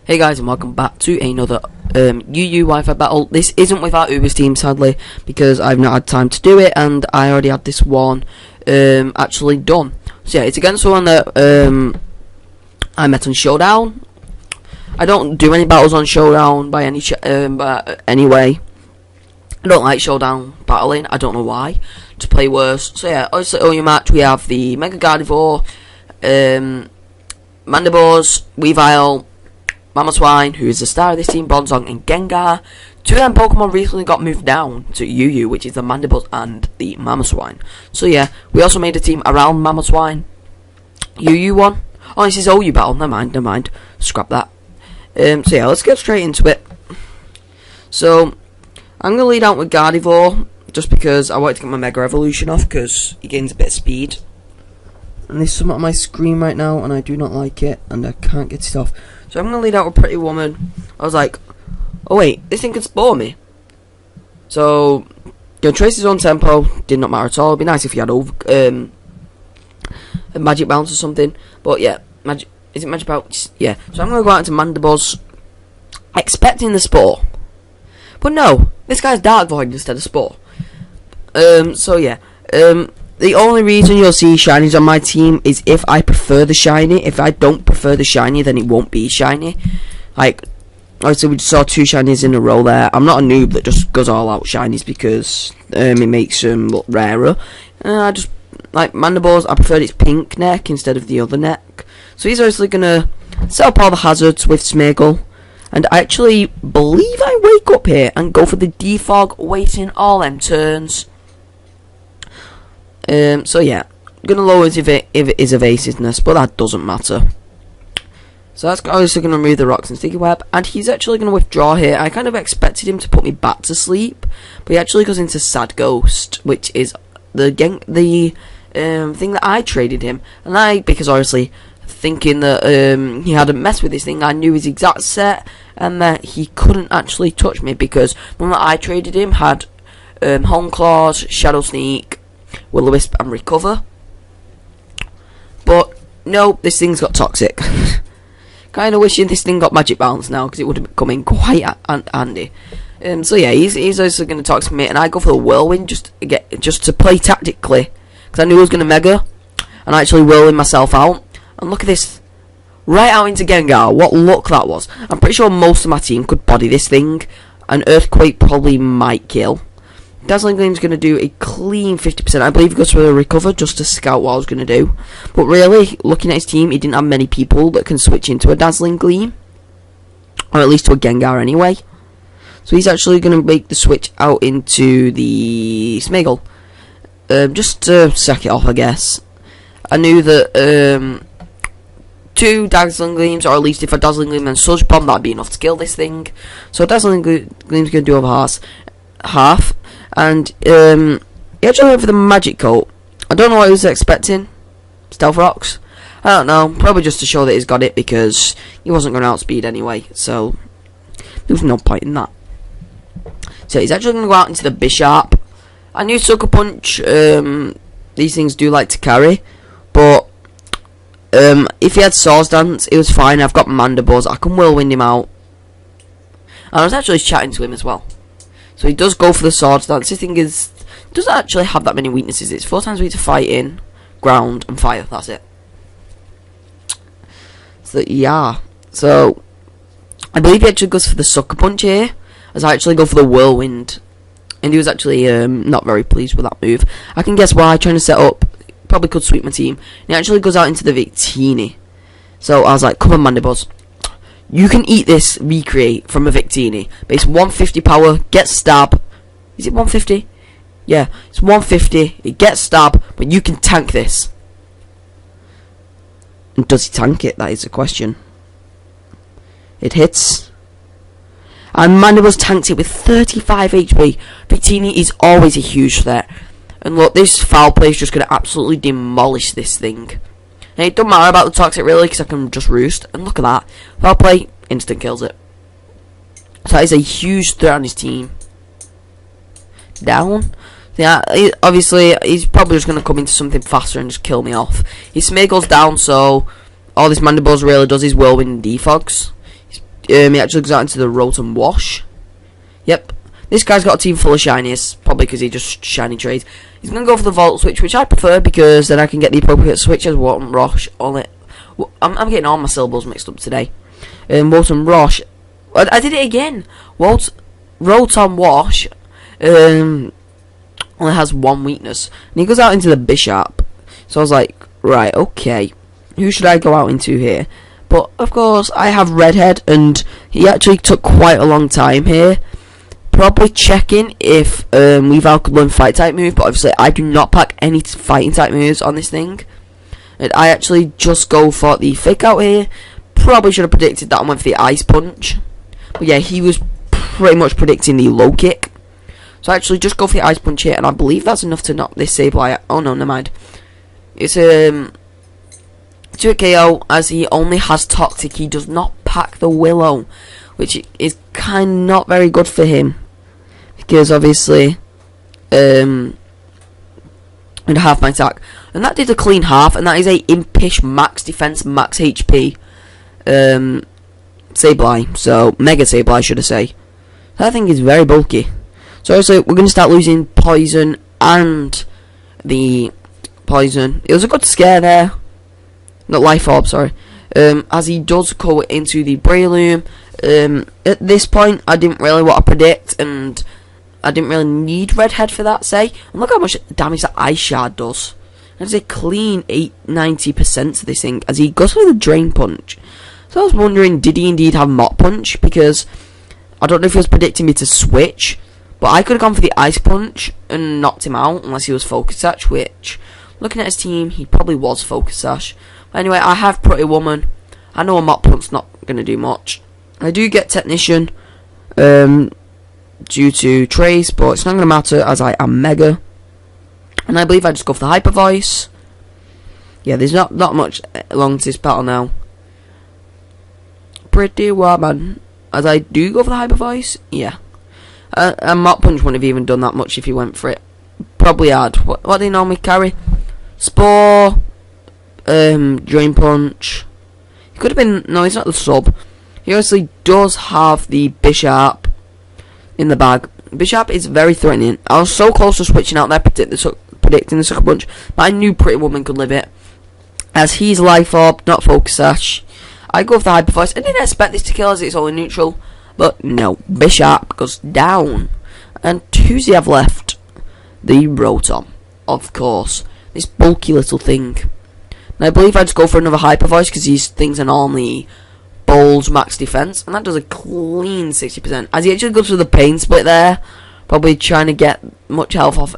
Hey guys, and welcome back to another UU Wi-Fi battle. This isn't with our Uber's team, sadly, because I've not had time to do it, and I already had this one actually done. So yeah, it's against someone that I met on Showdown. I don't do any battles on Showdown by any but anyway. I don't like Showdown battling. I don't know why. To play worse. So yeah, obviously on your match we have the Mega Gardevoir, Mandibles, Weavile, Mamoswine, who is the star of this team, Bronzong, and Gengar. Two of them Pokemon recently got moved down to UU, which is the Mandibles and the Mamoswine. So yeah, we also made a team around Mamoswine. UU one. Oh, this is OU battle. Never mind. Scrap that. So yeah, let's get straight into it. So I'm gonna lead out with Gardevoir, just because I want to get my Mega Evolution off, because he gains a bit of speed. And there's something on my screen right now, and I do not like it, and I can't get it off. So I'm going to lead out with Pretty Woman. I was like, oh wait, this thing could spore me. So, going to trace his own tempo, did not matter at all. It'd be nice if he had a Magic Bounce or something. But yeah, is it Magic Bounce? Yeah. So I'm going to go out into Mandibles, expecting the Spore. But no, this guy's Dark Void instead of Spore. So yeah, the only reason you'll see shinies on my team is if I prefer the shiny. If I don't prefer the shiny, then it won't be shiny. Like, obviously we just saw two shinies in a row there. I'm not a noob that just goes all out shinies because it makes them look rarer. I just like Mandibles. I preferred its pink neck instead of the other neck. So he's obviously gonna set up all the hazards with Smeargle. And I actually believe I wake up here and go for the defog, wasting all them turns. So yeah, gonna lower it if it is evasiveness, but that doesn't matter. So that's obviously gonna remove the rocks and sticky web, and he's actually gonna withdraw here. I kind of expected him to put me back to sleep, but he actually goes into Sad Ghost, which is the thing that I traded him, and because obviously thinking that he hadn't messed with this thing, I knew his exact set and that he couldn't actually touch me because the one that I traded him had Hone Claws, Shadow Sneak, Will-O-Wisp and Recover. But no, this thing's got Toxic. Kind of wishing this thing got Magic Bounce now, because it would have come in quite handy. So yeah, he's also going to Toxic me, and I go for the Whirlwind just to play tactically, because I knew I was going to Mega, and I actually Whirlwind myself out. And look at this, right out into Gengar. What luck that was. I'm pretty sure most of my team could body this thing, and Earthquake probably might kill. Dazzling Gleam's going to do a clean 50%. I believe he goes for a Recover just to scout what I was going to do. But really, looking at his team, he didn't have many people that can switch into a Dazzling Gleam. Or at least to a Gengar anyway. So he's actually going to make the switch out into the Smeargle. Just to sack it off, I guess. I knew that two Dazzling Gleams, or at least if a Dazzling Gleam and Surge Bomb, that'd be enough to kill this thing. So Dazzling Gleam's going to do over half. And he actually went for the Magic Coat. I don't know what he was expecting. Stealth Rocks? I don't know. Probably just to show that he's got it, because he wasn't going to outspeed anyway. So there was no point in that. So he's actually going to go out into the Bisharp. I knew Sucker Punch. These things do like to carry. But if he had Swords Dance, it was fine. I've got Mandibles. I can Whirlwind him out. And I was actually chatting to him as well. So he does go for the Swords Dance. This thing doesn't actually have that many weaknesses. It's 4 times weak to fighting, ground, and fire. That's it. So yeah. So I believe he actually goes for the Sucker Punch here, as I actually go for the Whirlwind. And he was actually not very pleased with that move. I can guess why. Trying to set up. Probably could sweep my team. And he actually goes out into the Victini. So I was like, come on, Mandibles. You can eat this Recreate from a Victini. But it's 150 power, gets stab. Is it 150? Yeah, it's 150. It gets stab, but you can tank this. And does he tank it? That is the question. It hits. And Mandibles tanks it with 35 HP. Victini is always a huge threat. And look, this Foul Play is just going to absolutely demolish this thing. And it don't matter about the Toxic really, because I can just Roost. And look at that. Foul Play, instant kills it. So that is a huge threat on his team. Down. Yeah, obviously, he's probably just going to come into something faster and just kill me off. His Smeargle's down, so all this Mandibles really does is Whirlwind and Defogs. he actually goes out into the Rotom Wash. Yep. This guy's got a team full of shinies, probably because he just shiny trades. He's going to go for the Volt Switch, which I prefer because then I can get the appropriate switches. Rotom Rosh on it. I'm getting all my syllables mixed up today. Rotom Rosh. I did it again. Rotom Wash only has one weakness. And he goes out into the Bishop. So I was like, right, okay. Who should I go out into here? But, of course, I have Redhead, and he actually took quite a long time here. Probably checking if Weavile could learn fight type move, but obviously I do not pack any fighting type moves on this thing. And I actually just go for the fake out here. Probably should have predicted that one with the Ice Punch. But yeah, he was pretty much predicting the low kick. So I actually just go for the Ice Punch here, and I believe that's enough to knock this Sableye. Oh no, never mind. It's to a KO, as he only has Toxic. He does not pack the Willow, which is kind of not very good for him. Because obviously, and half my attack, and that did a clean half, and that is a impish max defense, max HP, Sableye. So Mega Sableye, should I say? That thing is very bulky. So obviously, we're going to start losing Poison and the Poison. It was a good scare there, not Life Orb, sorry. As he does go into the Breloom. At this point, I didn't really want to predict, and I didn't really need Redhead for that, say. And look how much damage that Ice Shard does. That's a clean 90% to this thing, as he goes for the Drain Punch. So I was wondering, did he indeed have Mach Punch? Because I don't know if he was predicting me to switch, but I could have gone for the Ice Punch and knocked him out, unless he was Focus Sash, which, looking at his team, he probably was Focus Sash. But anyway, I have Pretty Woman. I know a Mach Punch's not going to do much. I do get Technician due to Trace, but it's not going to matter as I am Mega. And I believe I just go for the Hyper Voice. Yeah, there's not much long to this battle now. Pretty Woman. As I do go for the Hyper Voice, yeah. And Mach Punch wouldn't have even done that much if he went for it. Probably had. What do they normally carry? Spore, Drain Punch. He could have been. No, he's not the sub. He obviously does have the Bishop in the bag. Bishop is very threatening. I was so close to switching out there, predicting the Sucker Punch, but I knew Pretty Woman could live it. As he's Life Orb, not Focus Sash. I go for the Hyper Voice. I didn't expect this to kill as it's only neutral, but no. Bishop goes down. And who's he have left? The Rotom, of course. This bulky little thing. And I believe I just go for another Hyper Voice because these things are normally Bulge max defense, and that does a clean 60%. As he actually goes for the Pain Split there, probably trying to get much health off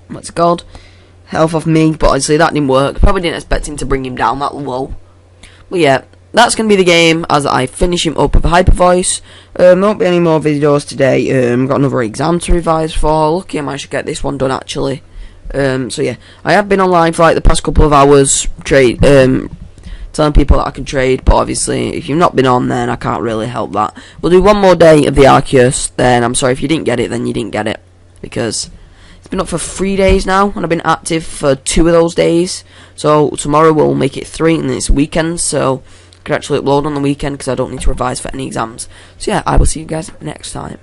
what's it called? Health off me, but obviously that didn't work. Probably didn't expect him to bring him down that low. But yeah, that's going to be the game as I finish him up with a Hyper Voice. There won't be any more videos today. Got another exam to revise for. Lucky I managed to get this one done actually. So yeah, I have been online for like the past couple of hours, telling people that I can trade, but obviously if you've not been on, then I can't really help that. We'll do one more day of the Arceus, then I'm sorry if you didn't get it, then you didn't get it, because it's been up for 3 days now, and I've been active for 2 of those days, so tomorrow we'll make it 3, and it's weekend, so I can actually upload on the weekend, because I don't need to revise for any exams. So yeah, I will see you guys next time.